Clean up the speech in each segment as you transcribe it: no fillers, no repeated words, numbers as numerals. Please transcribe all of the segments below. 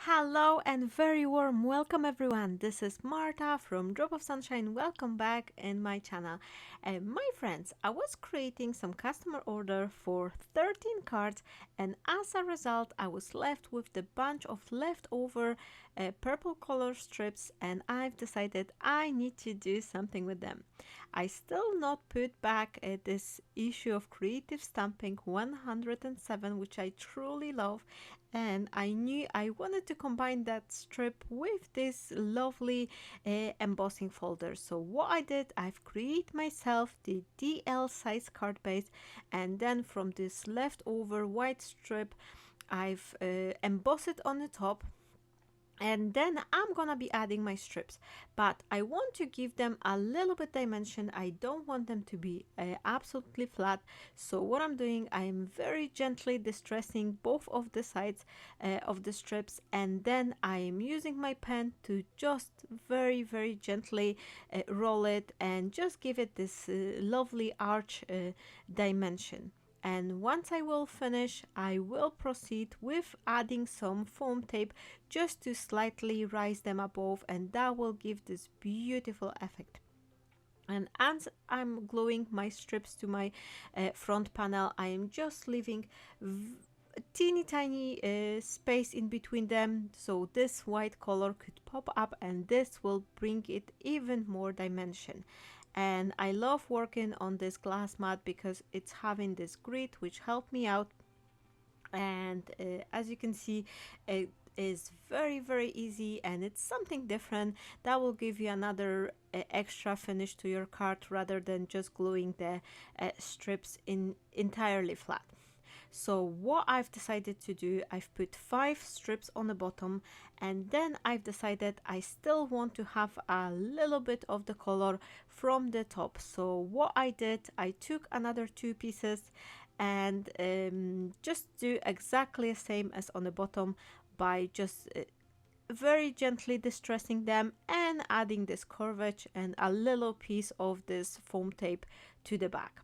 Hello and very warm welcome everyone. This is Marta from Drop of Sunshine. Welcome back in my channel. My friends, I was creating some customer order for 13 cards, and as a result I was left with the bunch of leftover purple color strips, and I've decided I need to do something with them. I still not put back this issue of creative stamping 107, which I truly love, and I knew I wanted to combine that strip with this lovely embossing folder. So what I did, I've created myself the DL size card base, and then from this leftover white strip I've embossed it on the top, and then I'm gonna be adding my strips, but I want to give them a little bit dimension. I don't want them to be absolutely flat. So what I'm doing, I am very gently distressing both of the sides of the strips, and then I am using my pen to just very gently roll it and just give it this lovely arch dimension. And once I will finish, I will proceed with adding some foam tape just to slightly rise them above, and that will give this beautiful effect. And as I'm gluing my strips to my front panel, I am just leaving teeny tiny space in between them, so this white color could pop up and this will bring it even more dimension. And I love working on this glass mat because it's having this grit which helped me out, and as you can see, it is very easy, and it's something different that will give you another extra finish to your card rather than just gluing the strips in entirely flat. So what I've decided to do, I've put 5 strips on the bottom, and then I've decided I still want to have a little bit of the color from the top. So what I did, I took another 2 pieces and just do exactly the same as on the bottom by just very gently distressing them and adding this curvature and a little piece of this foam tape to the back.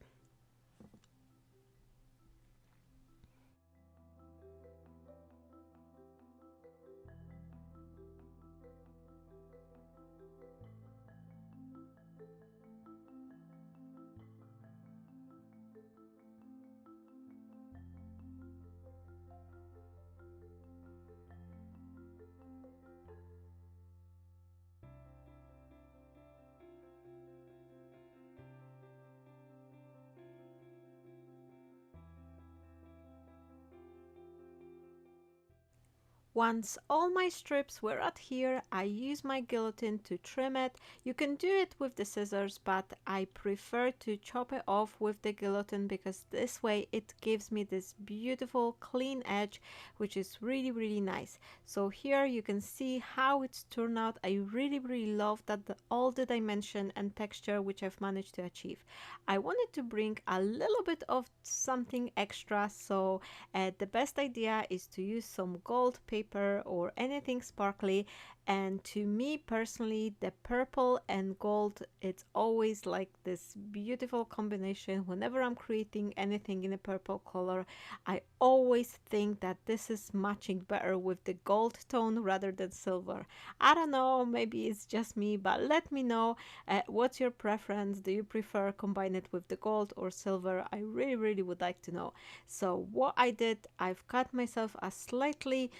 Once all my strips were at here, I use my guillotine to trim it. You can do it with the scissors, but I prefer to chop it off with the guillotine because this way it gives me this beautiful clean edge, which is really nice. So here you can see how it's turned out. I really love that all the dimension and texture which I've managed to achieve. I wanted to bring a little bit of something extra, so the best idea is to use some gold paper or anything sparkly, and to me personally, the purple and gold, it's always like this beautiful combination. Whenever I'm creating anything in a purple color, I always think that this is matching better with the gold tone rather than silver. I don't know, maybe it's just me, but let me know what's your preference. Do you prefer combine it with the gold or silver? I really would like to know. So what I did, I've cut myself a slightly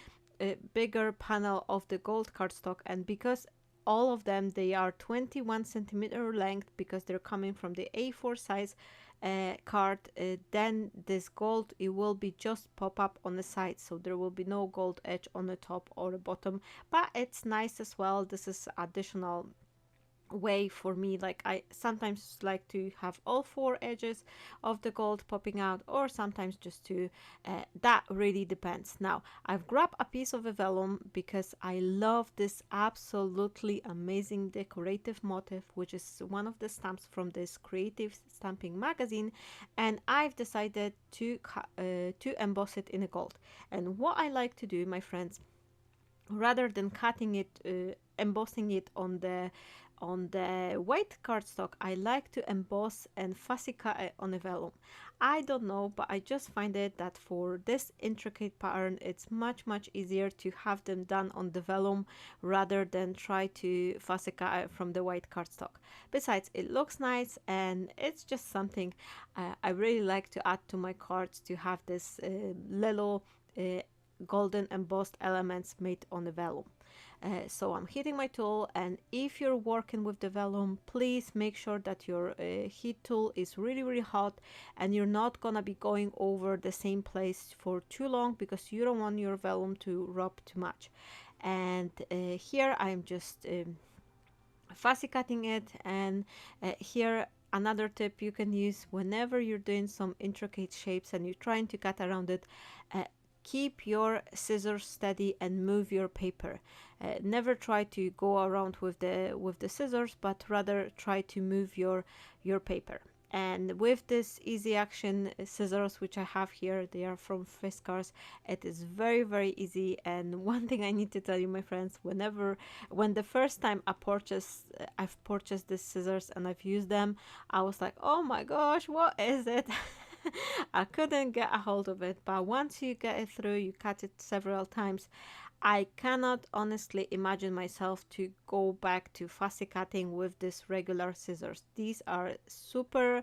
bigger panel of the gold cardstock, and because all of them, they are 21 centimeter length because they're coming from the A4 size card, then this gold, it will be just pop up on the side, so there will be no gold edge on the top or the bottom, but it's nice as well. This is additional way for me. Like, I sometimes like to have all 4 edges of the gold popping out, or sometimes just 2. That really depends. Now I've grabbed a piece of vellum because I love this absolutely amazing decorative motif, which is one of the stamps from this creative stamping magazine, and I've decided to emboss it in a gold. And what I like to do, my friends, rather than cutting it embossing it on the white cardstock, I like to emboss and fussy cut it on a vellum. I don't know, but I just find it that for this intricate pattern, it's much easier to have them done on the vellum rather than try to fussy cut it from the white cardstock. Besides, it looks nice and it's just something I really like to add to my cards, to have this little golden embossed elements made on the vellum. So I'm heating my tool, and if you're working with the vellum, please make sure that your heat tool is really hot and you're not gonna be going over the same place for too long, because you don't want your vellum to rub too much. And here I'm just fussy cutting it. And here another tip you can use whenever you're doing some intricate shapes and you're trying to cut around it: keep your scissors steady and move your paper. Never try to go around with the scissors, but rather try to move your paper. And with this easy action scissors, which I have here, they are from FISKARS, it is very easy. And one thing I need to tell you, my friends, when the first time I've purchased these scissors and I've used them, I was like, oh my gosh, what is it? I couldn't get a hold of it, but once you get it through, you cut it several times. I cannot honestly imagine myself to go back to fussy cutting with this regular scissors. These are super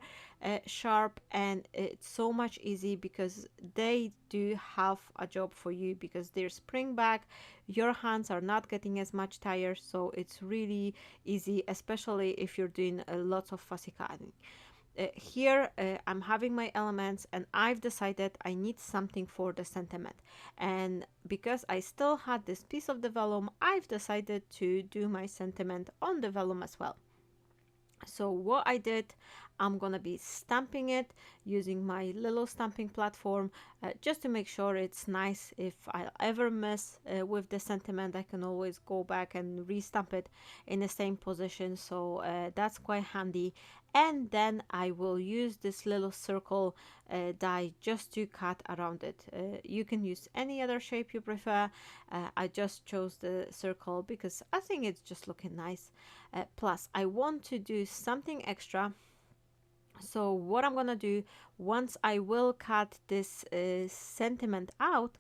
sharp, and it's so much easy because they do have a job for you, because they're spring back. Your hands are not getting as much tired, so it's really easy, especially if you're doing lots of fussy cutting. Here I'm having my elements, and I've decided I need something for the sentiment. And because I still had this piece of the vellum, I've decided to do my sentiment on the vellum as well. So what I did, I'm gonna be stamping it using my little stamping platform, just to make sure it's nice. If I ever mess with the sentiment, I can always go back and restamp it in the same position, so that's quite handy. And then I will use this little circle die just to cut around it. You can use any other shape you prefer. I just chose the circle because I think it's just looking nice. Plus I want to do something extra. So what I'm gonna do, once I will cut this sentiment out,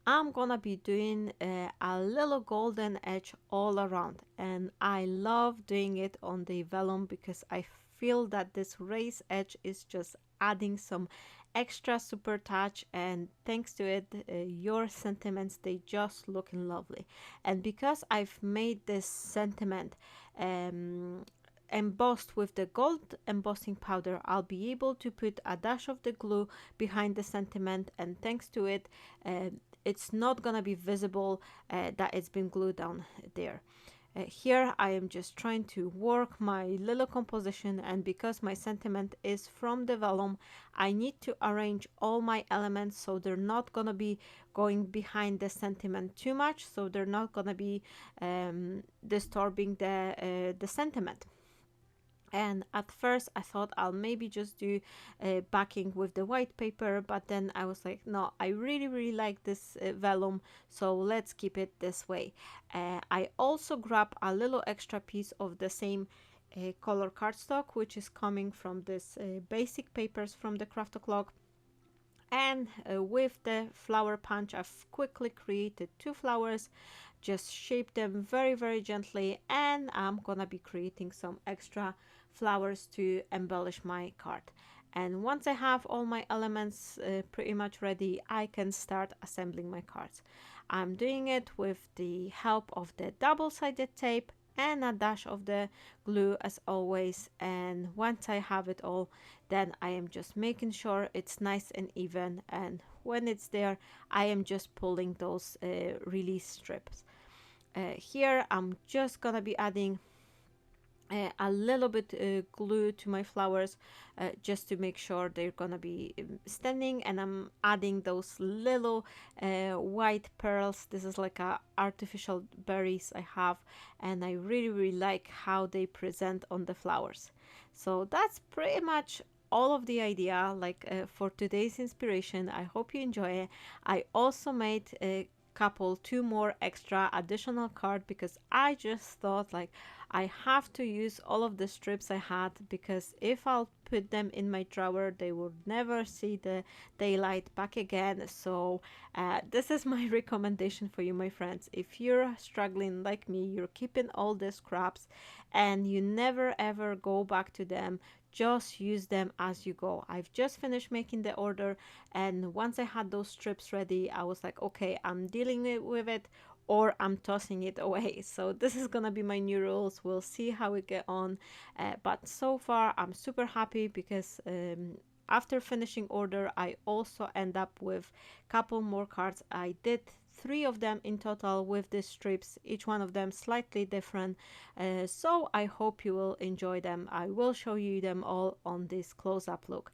I'm gonna be doing a little golden edge all around. And I love doing it on the vellum because I feel that this raised edge is just adding some extra super touch, and thanks to it your sentiments, they just looking lovely. And because I've made this sentiment embossed with the gold embossing powder, I'll be able to put a dash of the glue behind the sentiment, and thanks to it it's not gonna be visible that it's been glued down there. Here I am just trying to work my little composition, and because my sentiment is from the vellum, I need to arrange all my elements so they're not gonna be going behind the sentiment too much, so they're not gonna be disturbing the sentiment. And at first I thought I'll maybe just do backing with the white paper, but then I was like, no, I really like this vellum, so let's keep it this way. I also grabbed a little extra piece of the same color cardstock, which is coming from this basic papers from the Craft O'Clock. And with the flower punch, I've quickly created 2 flowers, just shape them very gently, and I'm gonna be creating some extra flowers to embellish my card. And once I have all my elements pretty much ready, I can start assembling my cards. I'm doing it with the help of the double-sided tape and a dash of the glue as always. And once I have it all, then I am just making sure it's nice and even, and when it's there, I am just pulling those release strips. Here I'm just gonna be adding a little bit glue to my flowers just to make sure they're gonna be standing, and I'm adding those little white pearls. This is like a artificial berries I have, and I really like how they present on the flowers. So that's pretty much all of the idea, like for today's inspiration. I hope you enjoy it. I also made two more extra additional card because I just thought like I have to use all of the strips I had, because if I'll put them in my drawer they would never see the daylight back again. So this is my recommendation for you, my friends. If you're struggling like me, you're keeping all the scraps and you never ever go back to them, just use them as you go. I've just finished making the order, and once I had those strips ready, I was like, okay, I'm dealing with it or I'm tossing it away. So this is gonna be my new rules. We'll see how we get on. But so far, I'm super happy because after finishing order, I also end up with a couple more cards. I did 3 of them in total with these strips, each one of them slightly different. So I hope you will enjoy them. I will show you them all on this close-up look.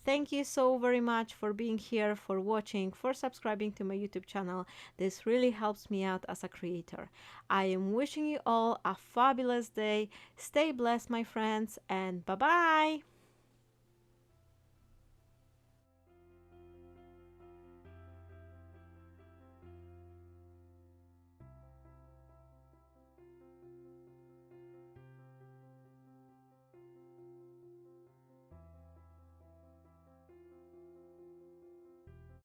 Thank you so very much for being here, for watching, for subscribing to my YouTube channel. This really helps me out as a creator. I am wishing you all a fabulous day. Stay blessed, my friends, and bye-bye.